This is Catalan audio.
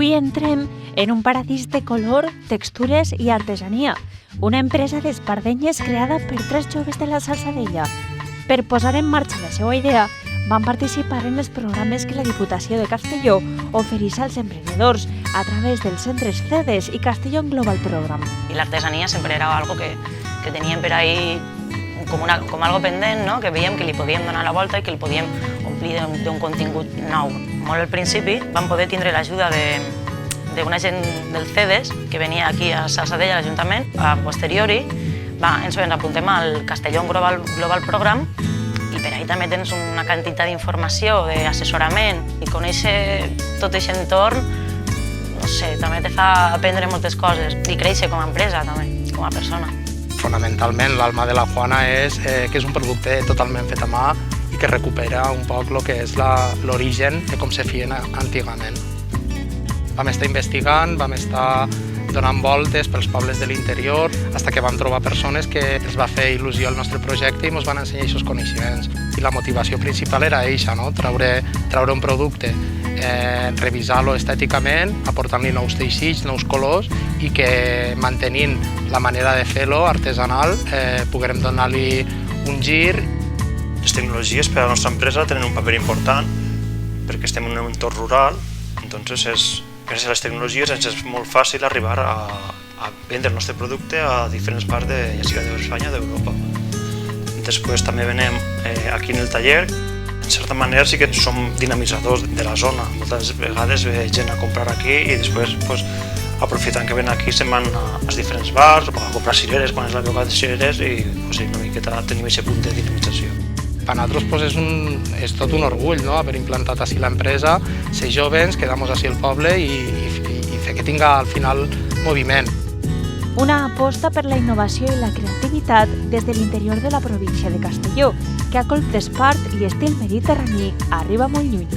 Avui entrem en un paradís de color, textures i artesania, una empresa d'espardenyes creada per 3 joves de la Salzadella. Per posar en marxa la seva idea, van participar en els programes que la Diputació de Castelló ofereix als emprenedors a través dels centres CEDES i Castelló Global Program. I l'artesania sempre era algo que teníem per ahí com algo pendent, no? Que veiem que li podíem donar la volta i que li podíem omplir d'un contingut nou. Molt al principi vam poder tindre l'ajuda d'una gent del CEDES que venia aquí a Salzadella, a l'Ajuntament. A posteriori ens apuntem al Castelló Global Program i per ahí també tens una quantitat d'informació, d'assessorament i conèixer tot aquest entorn, no sé, també te fa aprendre moltes coses i créixer com a empresa també, com a persona. Fonamentalment l'alma de la Juana és que és un producte totalment fet a mà i que recupera un poc el que és l'origen de com se feien antigament. Vam estar investigant, vam estar donant voltes pels pobles de l'interior fins que vam trobar persones que els va fer il·lusió al nostre projecte i ens van ensenyar aquests coneixements. I la motivació principal era eixa, no? Traure un producte, revisar-lo estèticament, aportant-li nous teixits, nous colors i que mantenint la manera de fer-lo artesanal puguem donar-li un gir. Les tecnologies per a la nostra empresa tenen un paper important perquè estem en un entorn rural, entonces gràcies a les tecnologies ens és molt fàcil arribar a vendre el nostre producte a diferents parts ja sigui d'Espanya o d'Europa. Després també venem aquí en el taller, en certa manera sí que som dinamitzadors de la zona. Moltes vegades ve gent a comprar aquí i després aprofitant que ven aquí se'n van als diferents bars o a comprar cireres quan és l'època de cireres i una miqueta tenim aquest punt de dinamització. Per nosaltres és tot un orgull haver implantat així l'empresa, ser jovens, quedar-nos així al poble i fer que tinga al final moviment. Una aposta per la innovació i la creativitat des de l'interior de la província de Castelló, que a colp d'espart i estil mediterrani arriba molt lluny.